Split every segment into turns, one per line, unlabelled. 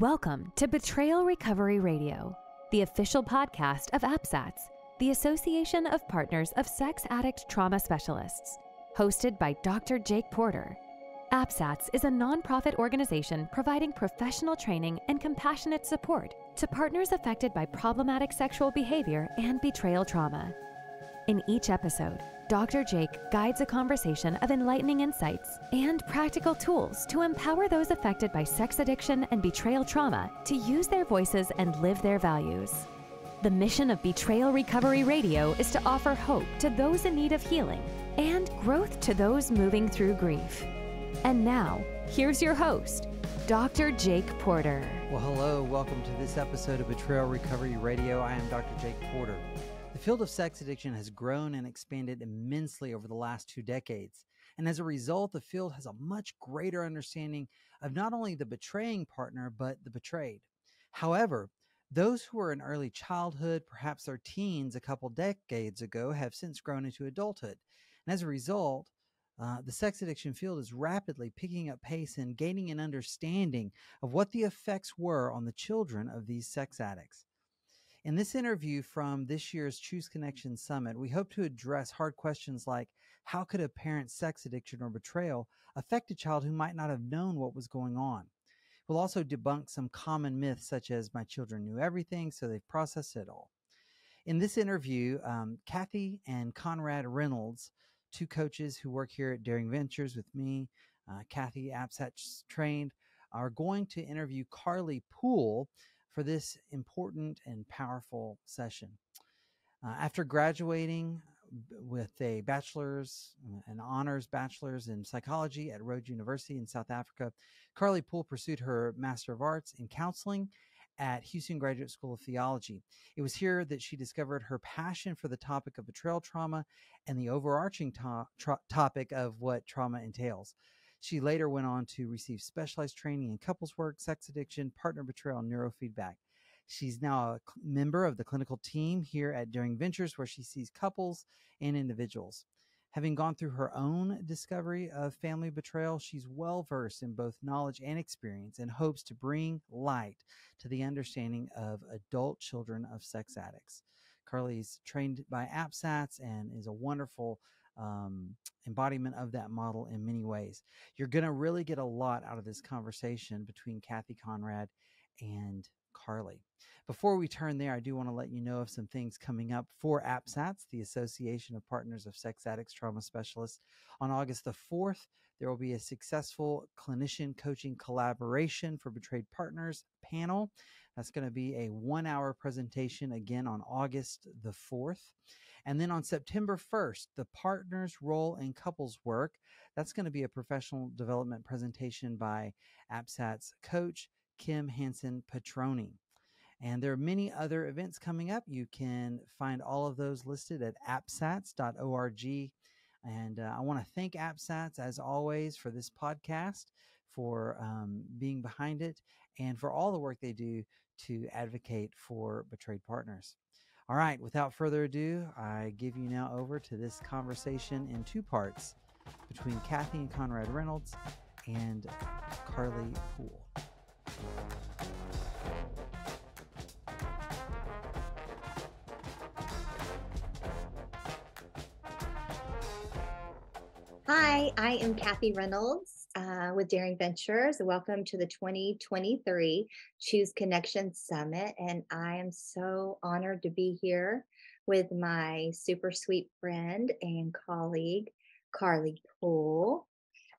Welcome to Betrayal Recovery Radio, the official podcast of Apsats, the Association of Partners of Sex Addict Trauma Specialists, hosted by Dr. Jake Porter. Apsats is a nonprofit organization providing professional training and compassionate support to partners affected by problematic sexual behavior and betrayal trauma. In each episode, Dr. Jake guides a conversation of enlightening insights and practical tools to empower those affected by sex addiction and betrayal trauma to use their voices and live their values. The mission of Betrayal Recovery Radio is to offer hope to those in need of healing and growth to those moving through grief. And now, here's your host, Dr. Jake Porter.
Well, hello. Welcome to this episode of Betrayal Recovery Radio. I am Dr. Jake Porter. The field of sex addiction has grown and expanded immensely over the last 2 decades. And as a result, the field has a much greater understanding of not only the betraying partner, but the betrayed. However, those who were in early childhood, perhaps their teens a couple decades ago, have since grown into adulthood. And as a result, the sex addiction field is rapidly picking up pace and gaining an understanding of what the effects were on the children of these sex addicts. In this interview from this year's Choose Connection Summit, we hope to address hard questions like, how could a parent's sex addiction or betrayal affect a child who might not have known what was going on? We'll also debunk some common myths such as, my children knew everything, so they've processed it all. In this interview, Kathy and Conrad Reynolds, 2 coaches who work here at Daring Ventures with me, Kathy, Apsats trained, are going to interview Carley Pool for this important and powerful session. After graduating with a bachelor's, an honors bachelor's in psychology at Rhodes University in South Africa, Carley Pool pursued her Master of Arts in counseling at Houston Graduate School of Theology. It was here that she discovered her passion for the topic of betrayal trauma and the overarching topic of what trauma entails. She later went on to receive specialized training in couples work, sex addiction, partner betrayal, and neurofeedback. She's now a member of the clinical team here at Daring Ventures, where she sees couples and individuals. Having gone through her own discovery of family betrayal, she's well-versed in both knowledge and experience and hopes to bring light to the understanding of adult children of sex addicts. Carley's trained by Apsats and is a wonderful embodiment of that model in many ways. You're going to really get a lot out of this conversation between Kathy, Conrad, and Carley. Before we turn there, I do want to let you know of some things coming up for Apsats, the Association of Partners of Sex Addicts Trauma Specialists. On August the 4th, there will be a successful clinician coaching collaboration for betrayed partners panel. That's going to be a 1-hour presentation again on August the 4th. And then on September 1st, the Partners Role in Couples Work. That's going to be a professional development presentation by Apsats coach Kim Hansen-Petroni. And there are many other events coming up. You can find all of those listed at apsats.org. And I want to thank Apsats, as always, for this podcast, for being behind it, and for all the work they do to advocate for betrayed partners. All right, without further ado, I give you now over to this conversation in 2 parts between Kathy and Conrad Reynolds and Carley Pool.
Hi, I am Kathy Reynolds with Daring Ventures. Welcome to the 2023 Choose Connection Summit. And I am so honored to be here with my super sweet friend and colleague, Carley Pool.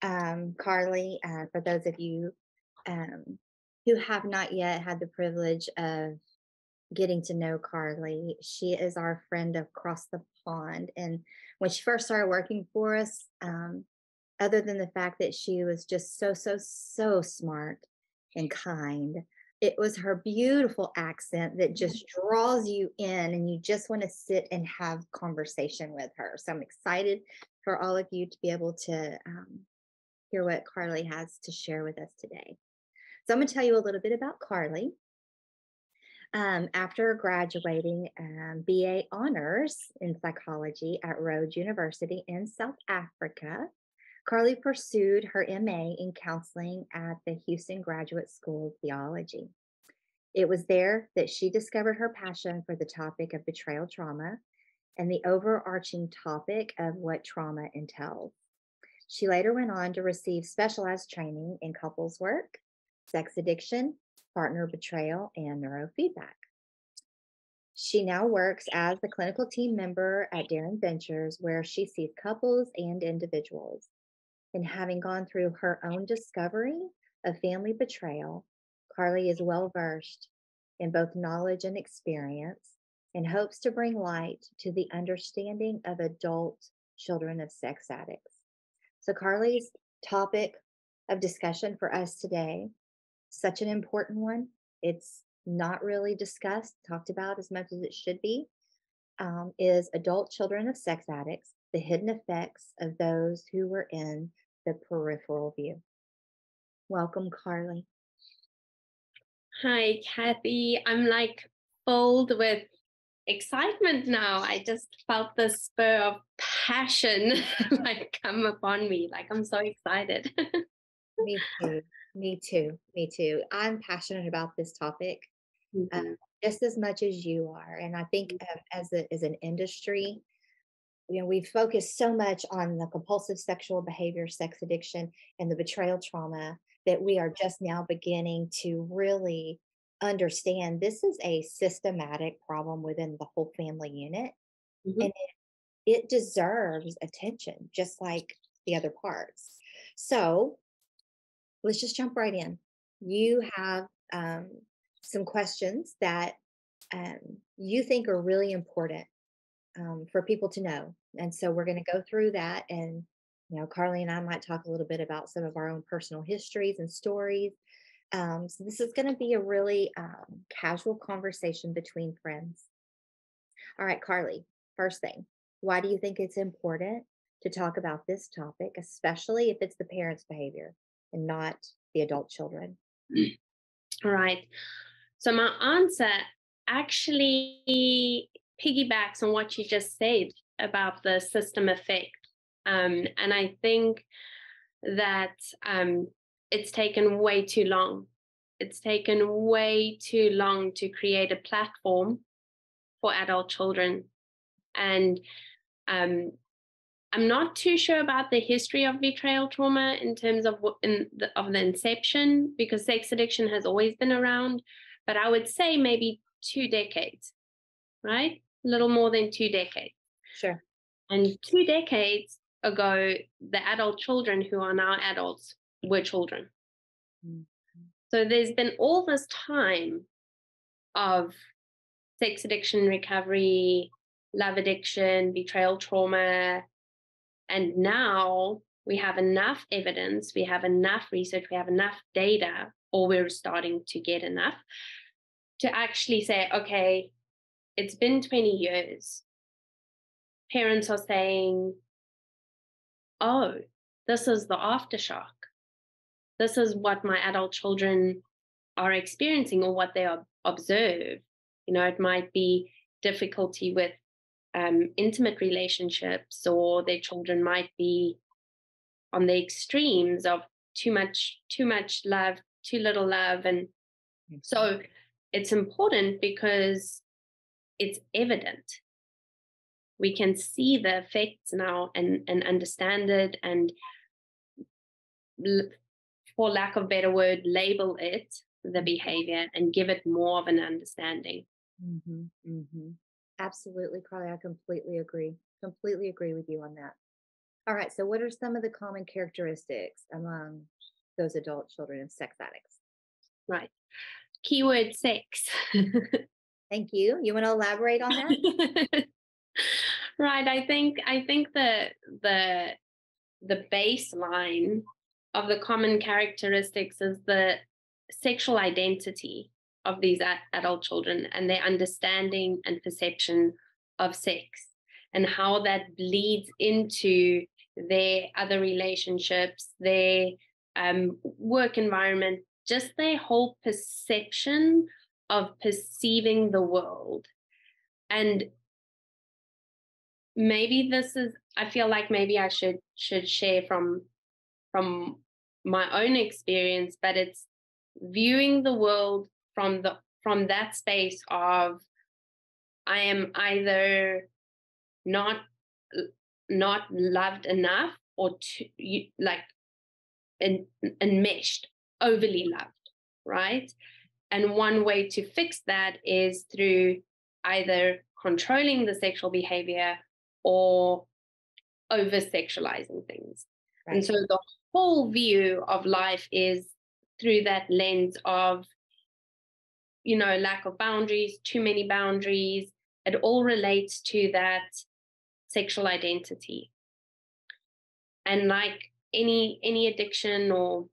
Carley, for those of you who have not yet had the privilege of getting to know Carley, she is our friend across the pond. And when she first started working for us, other than the fact that she was just so smart and kind, it was her beautiful accent that just draws you in and you just want to sit and have conversation with her. So I'm excited for all of you to be able to hear what Carley has to share with us today. So I'm going to tell you a little bit about Carley. After graduating BA honors in psychology at Rhodes University in South Africa, Carley pursued her MA in counseling at the Houston Graduate School of Theology. It was there that she discovered her passion for the topic of betrayal trauma and the overarching topic of what trauma entails. She later went on to receive specialized training in couples work, sex addiction, partner betrayal, and neurofeedback. She now works as the clinical team member at Daring Ventures, where she sees couples and individuals. And having gone through her own discovery of family betrayal, Carley is well versed in both knowledge and experience and hopes to bring light to the understanding of adult children of sex addicts. So Carley's topic of discussion for us today, such an important one. It's not really discussed, talked about as much as it should be, is adult children of sex addicts, the hidden effects of those who were in the peripheral view. Welcome, Carley.
Hi, Kathy. I'm like filled with excitement now. I just felt the spur of passion like come upon me. Like I'm so excited.
Me too. Me too. Me too. I'm passionate about this topic just as much as you are. And I think as an industry, we've focused so much on the compulsive sexual behavior, sex addiction, and the betrayal trauma that we are just now beginning to really understand this is a systematic problem within the whole family unit. And it deserves attention, just like the other parts. So let's just jump right in. You have some questions that you think are really important for people to know. And so we're going to go through that. And, Carley and I might talk a little bit about some of our own personal histories and stories. So this is going to be a really casual conversation between friends. All right, Carley, first thing, why do you think it's important to talk about this topic, especially if it's the parents' behavior and not the adult children?
All right. So my answer actually piggybacks on what you just said about the system effect. And I think that it's taken way too long. It's taken way too long to create a platform for adult children. And I'm not too sure about the history of betrayal trauma in terms of the inception, because sex addiction has always been around. But I would say maybe 2 decades, right? A little more than 2 decades.
Sure.
And 2 decades ago, the adult children who are now adults were children. Mm-hmm. So there's been all this time of sex addiction recovery, love addiction, betrayal trauma. And now we have enough evidence, we have enough research, we have enough data, or we're starting to get enough to actually say, okay, it's been 20 years. Parents are saying, oh, this is the aftershock. This is what my adult children are experiencing or what they observe. It might be difficulty with intimate relationships, or their children might be on the extremes of too much love, too little love. And so it's important because it's evident. We can see the effects now and understand it, and for lack of a better word, label it, the behavior, and give it more of an understanding.
Mm-hmm, mm-hmm. Absolutely, Carley. I completely agree with you on that. All right. So what are some of the common characteristics among those adult children of sex addicts?
Right. Keyword sex.
Thank you. You want to elaborate on that?
Right. I think the baseline of the common characteristics is the sexual identity of these adult children and their understanding and perception of sex, and how that bleeds into their other relationships, their work environment, just their whole perception of perceiving the world. And maybe I feel like maybe I should share from my own experience, but it's viewing the world from that space of I am either not loved enough or enmeshed, overly loved, right? And one way to fix that is through either controlling the sexual behavior or over sexualizing things. Right. And so the whole view of life is through that lens of, lack of boundaries, too many boundaries. It all relates to that sexual identity. And like any addiction, or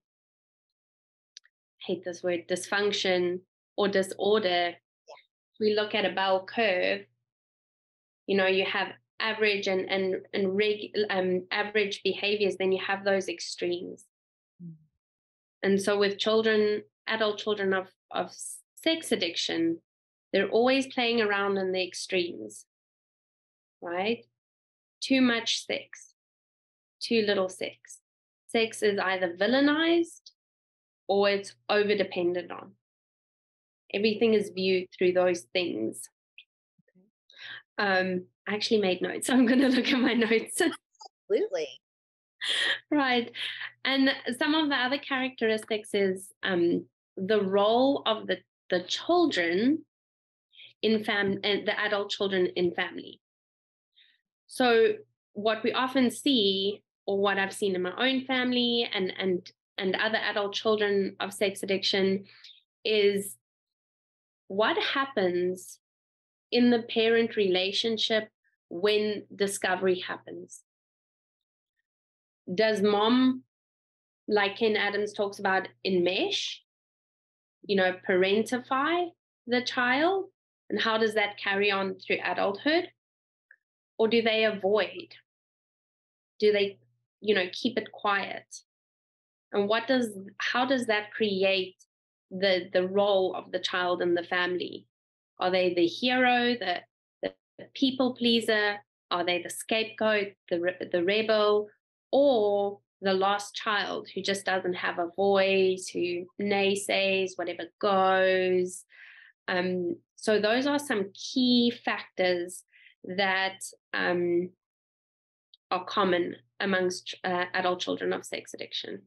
I hate this word, dysfunction or disorder, we look at a bell curve. You have average and average behaviors, then you have those extremes. And so with adult children of sex addiction, they're always playing around in the extremes, right? Too much sex, too little sex. Sex is either villainized or it's over dependent on. Everything is viewed through those things. I actually made notes, so I'm going to look at my notes.
Absolutely.
Right. And some of the other characteristics is the role of the children in and the adult children in family. So what we often see, or what I've seen in my own family and other adult children of sex addiction, is what happens in the parent relationship when discovery happens. Does mom, like Ken Adams talks about, enmesh, parentify the child? And how does that carry on through adulthood? Or do they avoid? Do they, keep it quiet? And how does that create the role of the child in the family? Are they the hero, the people pleaser? Are they the scapegoat, the rebel, or the lost child who just doesn't have a voice, who naysays, whatever goes? So those are some key factors that are common amongst adult children of sex addiction.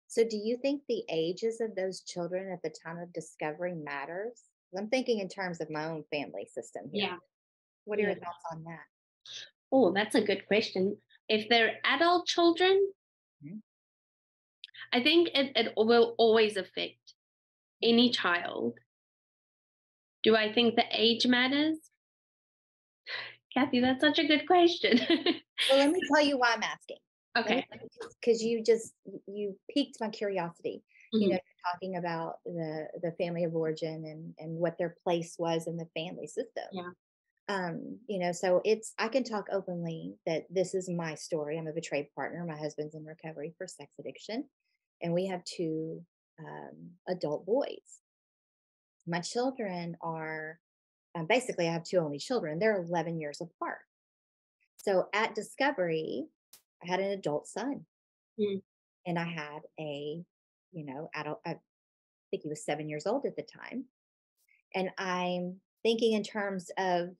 So do you think the ages of those children at the time of discovery matters? I'm thinking in terms of my own family system here. Yeah. What are your thoughts on that?
Oh, that's a good question. If they're adult children, I think it will always affect any child. Do I think the age matters? Kathy, that's such a good question.
Well, let me tell you why I'm asking.
Okay.
Because you piqued my curiosity. Mm-hmm. You're talking about the family of origin and what their place was in the family system. Yeah. So I can talk openly that this is my story. I'm a betrayed partner. My husband's in recovery for sex addiction, and we have 2 adult boys. My children are basically, I have 2 only children. They're 11 years apart. So at discovery, I had an adult son, and I had a adult. I think he was 7 years old at the time, and I'm thinking in terms of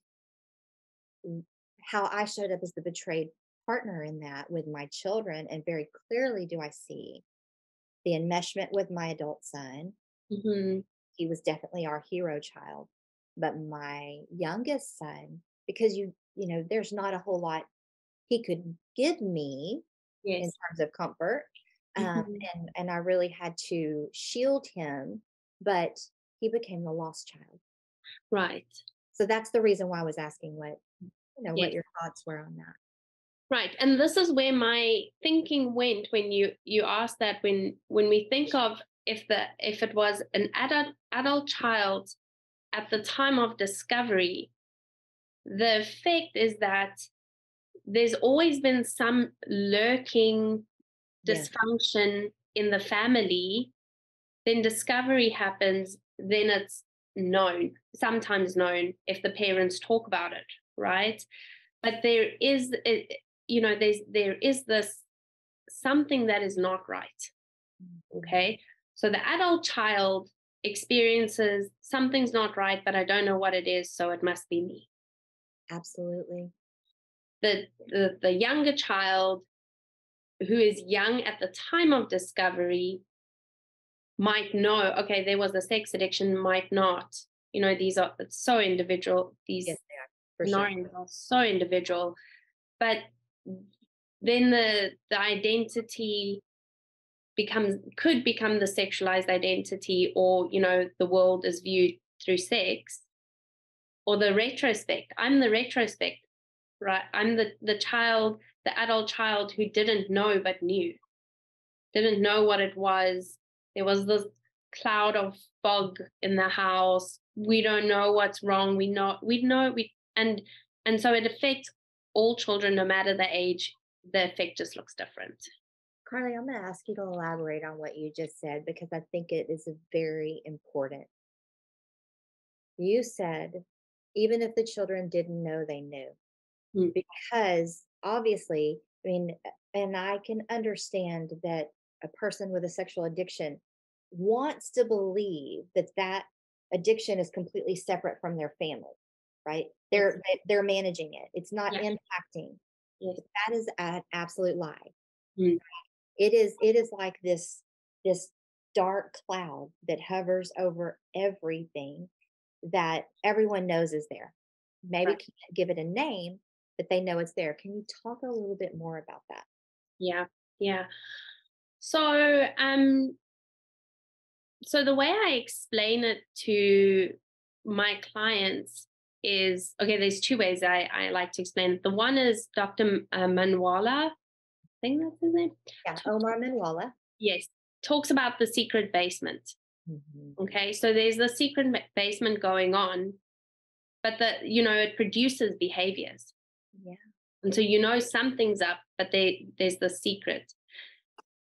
how I showed up as the betrayed partner in that with my children, and very clearly do I see the enmeshment with my adult son. Mm-hmm. He was definitely our hero child, but my youngest son, because there's not a whole lot he could give me in terms of comfort, and I really had to shield him, but he became the lost child.
Right.
So that's the reason why I was asking what your thoughts were on that.
Right. And this is where my thinking went when you asked that, when we think of if it was an adult child at the time of discovery, the effect is that there's always been some lurking dysfunction in the family. Then discovery happens, then it's sometimes known if the parents talk about it, right? But there is this something that is not right. Okay. So the adult child experiences something's not right, but I don't know what it is, so it must be me.
Absolutely.
The younger child, who is young at the time of discovery, might know, okay, there was a sex addiction, might not. These are so individual. These scenarios are so individual. But then the identity could become the sexualized identity, or the world is viewed through sex, or the retrospect. I'm the retrospect, right? I'm the child, the adult child who didn't know but knew, didn't know what it was. There was this cloud of fog in the house. We don't know what's wrong. And so it affects all children, no matter the age. The effect just looks different.
Carley, I'm going to ask you to elaborate on what you just said, because I think it is very important. You said, even if the children didn't know, they knew. Because obviously, and I can understand that a person with a sexual addiction wants to believe that addiction is completely separate from their family, right? They're managing it. It's not impacting.
Yes.
That is an absolute lie.
Mm.
It is like this dark cloud that hovers over everything that everyone knows is there. Maybe can't give it a name, but they know it's there. Can you talk a little bit more about that?
Yeah. So the way I explain it to my clients is, okay, there's two ways I like to explain it. The one is Dr. Manwala, I think that's his name.
Yeah, Omar Manwala.
Yes, talks about the secret basement.
Mm-hmm.
Okay, so there's the secret basement going on, but it produces behaviors.
Yeah.
And so something's up, but there's the secret.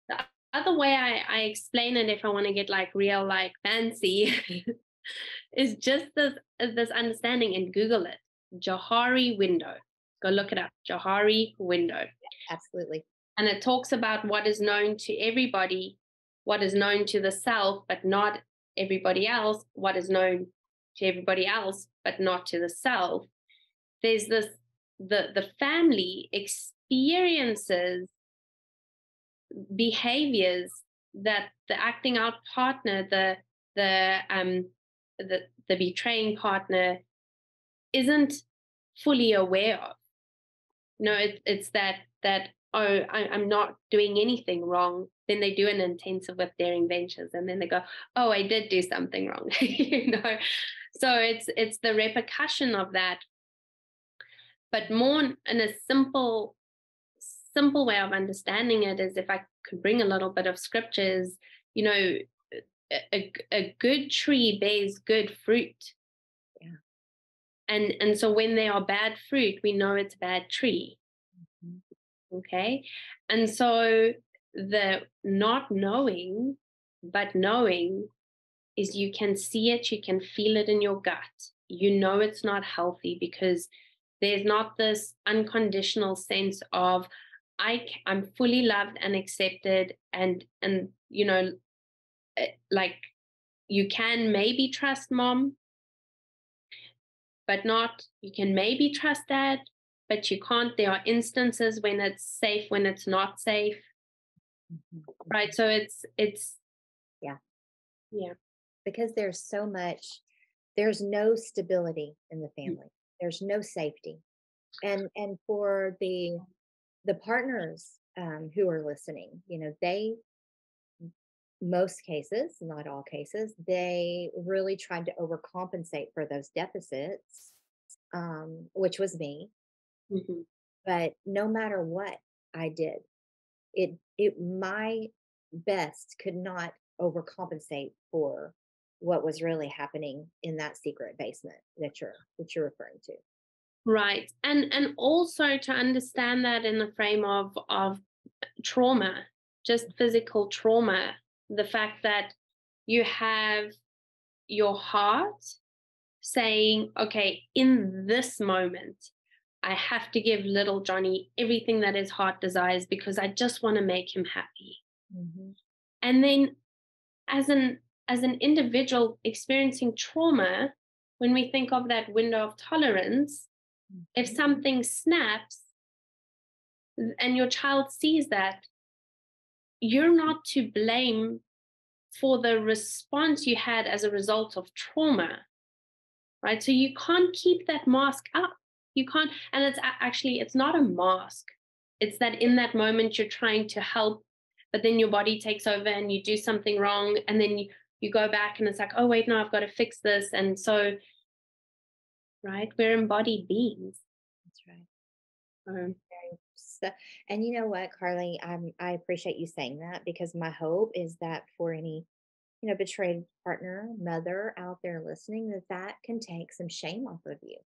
The other way I explain it, if I want to get real fancy, is just this understanding, and Google it. Johari window. Go look it up. Johari window.
Yeah, absolutely.
And it talks about what is known to everybody, what is known to the self, but not everybody else, what is known to everybody else, but not to the self. There's this, the family experiences behaviors that the acting out partner, the betraying partner isn't fully aware of. It's that oh, I'm not doing anything wrong. Then they do an intensive with Daring Ventures, and then they go, oh, I did do something wrong. So it's the repercussion of that. But more in a simple way of understanding it is, if I could bring a little bit of scriptures, a good tree bears good fruit.
Yeah.
And so when there are bad fruit, we know it's a bad tree. Mm-hmm. Okay. And so the not knowing, but knowing, is you can see it, you can feel it in your gut. It's not healthy, because there's not this unconditional sense of I'm fully loved and accepted, and you can maybe trust mom, but not, you can maybe trust dad, but you can't. There are instances when it's safe, when it's not safe. Mm-hmm. Right. So it's yeah.
Because there's no stability in the family. Mm-hmm. There's no safety. And for the partners who are listening, they, most cases, not all cases, they really tried to overcompensate for those deficits, which was me. Mm-hmm. But no matter what I did, my best could not overcompensate for what was really happening in that secret basement that you're referring to.
Right. And also to understand that in the frame of trauma, just physical trauma, the fact that you have your heart saying, okay, in this moment, I have to give little Johnny everything that his heart desires because I just want to make him happy.
Mm-hmm.
And then as an individual experiencing trauma, when we think of that window of tolerance, if something snaps and your child sees that, you're not to blame for the response you had as a result of trauma, right? So you can't keep that mask up. You can't, and it's not a mask. It's that in that moment you're trying to help, but then your body takes over and you do something wrong, and then you go back and it's like, oh wait, no, I've got to fix this. And so, right, we're embodied beings.
That's right. So, and you know what, Carley, I appreciate you saying that, because my hope is that for any, betrayed partner, mother out there listening, that can take some shame off of you.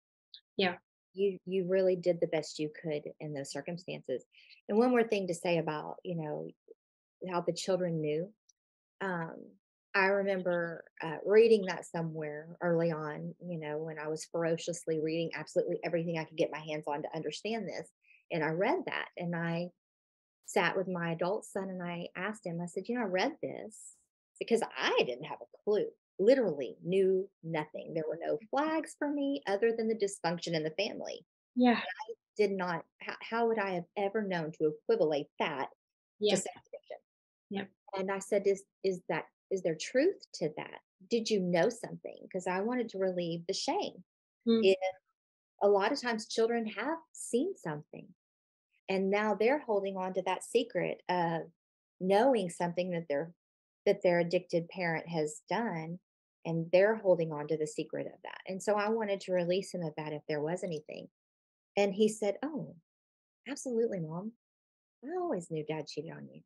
Yeah.
You really did the best you could in those circumstances. And one more thing to say about, how the children knew. I remember reading that somewhere early on, when I was ferociously reading absolutely everything I could get my hands on to understand this. And I read that, and I sat with my adult son and I asked him, I said, I read this because I didn't have a clue, literally knew nothing. There were no flags for me other than the dysfunction in the family.
Yeah.
I did not, how would I have ever known to equivocate that to sex addiction?
Yeah.
And I said, is there truth to that? Did you know something? Because I wanted to relieve the shame. If a lot of times children have seen something, and now they're holding on to that secret of knowing something that their addicted parent has done, and they're holding on to the secret of that. And so I wanted to release him of that if there was anything. And he said, oh, absolutely, Mom. I always knew Dad cheated on you.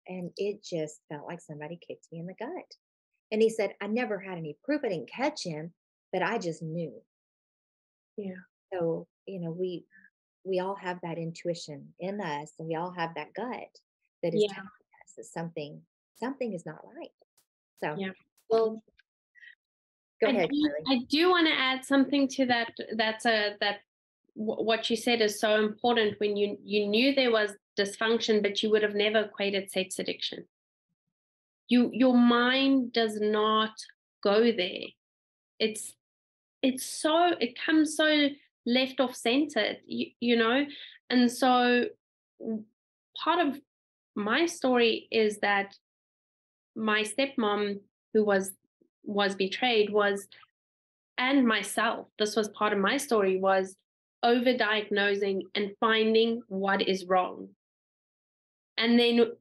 And it just felt like somebody kicked me in the gut. And he said, I never had any proof. I didn't catch him, but I just knew.
Yeah.
So, we all have that intuition in us, and we all have that gut that is telling us that something is not right. So, well, go ahead.
I do want to add something to that. What you said is so important. When you knew there was dysfunction, but you would have never equated sex addiction. Your mind does not go there. It comes so left off centered, and so part of my story is that my stepmom, who was betrayed, and myself, this was part of my story, was overdiagnosing and finding what is wrong. And then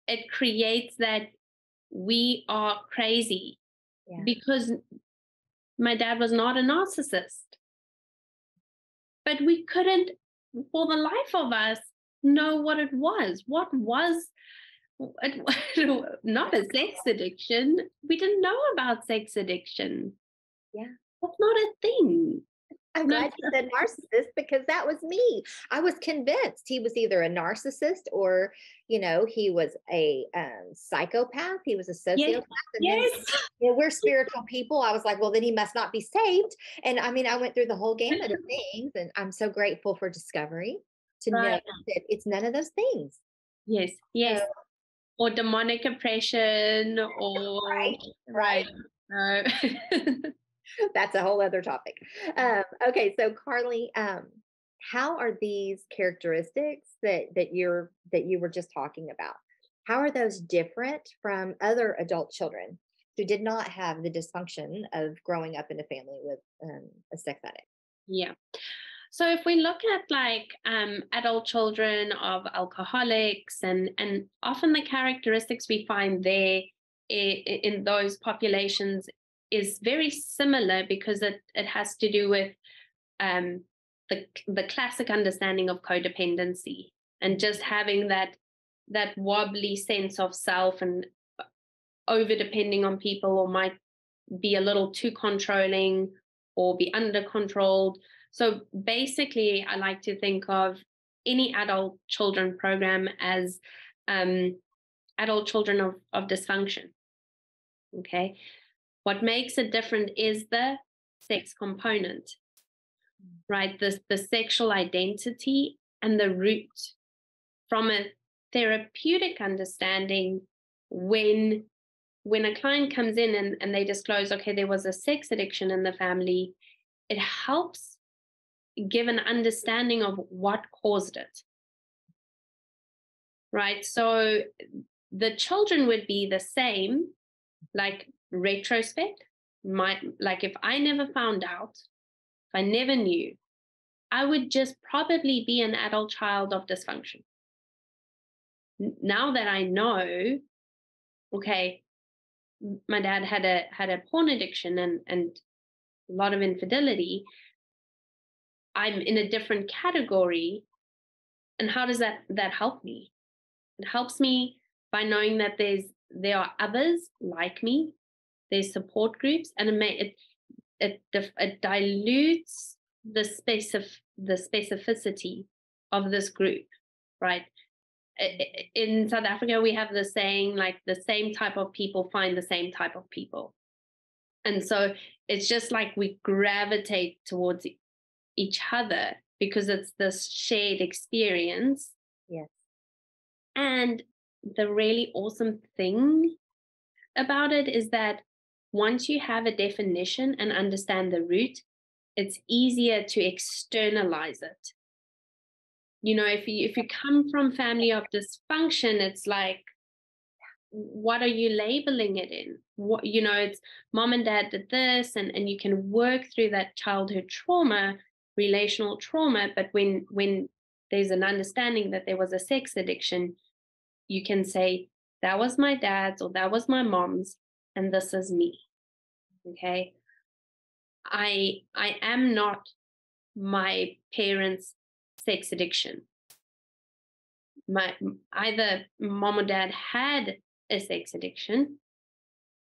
it creates that we are crazy because my dad was not a narcissist. But we couldn't, for the life of us, know what it was. What was not a sex addiction. We didn't know about sex addiction.
Yeah.
That's not a thing.
I'm glad you said narcissist, because that was me. I was convinced he was either a narcissist or, he was a psychopath. He was a sociopath.
Yes.
And then, we're spiritual people. I was like, well, then he must not be saved. And I mean, I went through the whole gamut of things, and I'm so grateful for discovery to know that it's none of those things.
Yes. Yes. So, or demonic oppression, or
right. That's a whole other topic. Okay, so Carley, how are these characteristics that you were just talking about? How are those different from other adult children who did not have the dysfunction of growing up in a family with a sex addict?
Yeah. So if we look at adult children of alcoholics, and often the characteristics we find there in those populations is very similar, because it has to do with the classic understanding of codependency, and just having that wobbly sense of self, and over depending on people, or might be a little too controlling or be under controlled. So basically, I like to think of any adult children program as adult children of dysfunction. Okay. What makes it different is the sex component. right? The sexual identity and the root. From a therapeutic understanding, when a client comes in and they disclose, okay, there was a sex addiction in the family, it helps give an understanding of what caused it, right? So the children would be the same, like retrospect, like if I never found out, if I never knew, I would just probably be an adult child of dysfunction. Now that I know, okay, my dad had a porn addiction and a lot of infidelity, I'm in a different category. And how does that help me? It helps me by knowing that there are others like me, there's support groups, and it dilutes the specificity of this group, right? In South Africa, we have the saying, like, the same type of people find the same type of people. And so it's just like we gravitate towards each other because it's this shared experience.
Yes.
And the really awesome thing about it is that once you have a definition and understand the root, it's easier to externalize it. You know, if you come from family of dysfunction, it's like, what are you labeling it in? What, you know, it's mom and dad did this, and you can work through that childhood trauma, relational trauma. But when there's an understanding that there was a sex addiction, you can say, that was my dad's or that was my mom's, and this is me. Okay. I am not my parents' sex addiction. Either mom or dad had a sex addiction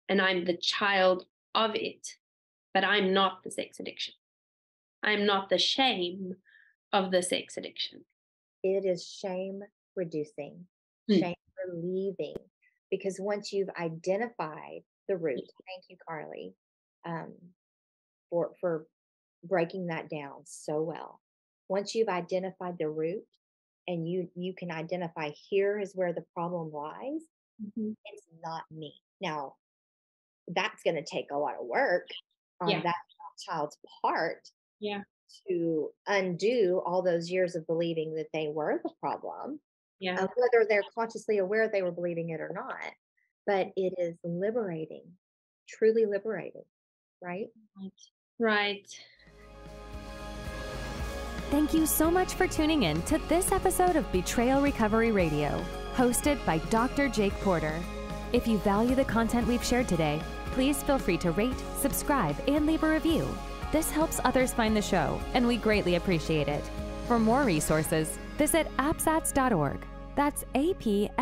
and I'm the child of it, but I'm not the sex addiction. I'm not the shame of the sex addiction.
It is shame reducing, shame relieving, because once you've identified the root, thank you, Carley, for breaking that down so well. Once you've identified the root and you can identify, here is where the problem lies, it's not me. Now, that's going to take a lot of work on that child's part to undo all those years of believing that they were the problem, whether they're consciously aware they were believing it or not. But it is liberating, truly liberating, right?
Right.
Thank you so much for tuning in to this episode of Betrayal Recovery Radio, hosted by Dr. Jake Porter. If you value the content we've shared today, please feel free to rate, subscribe, and leave a review. This helps others find the show, and we greatly appreciate it. For more resources, visit apsats.org. That's apsats.org.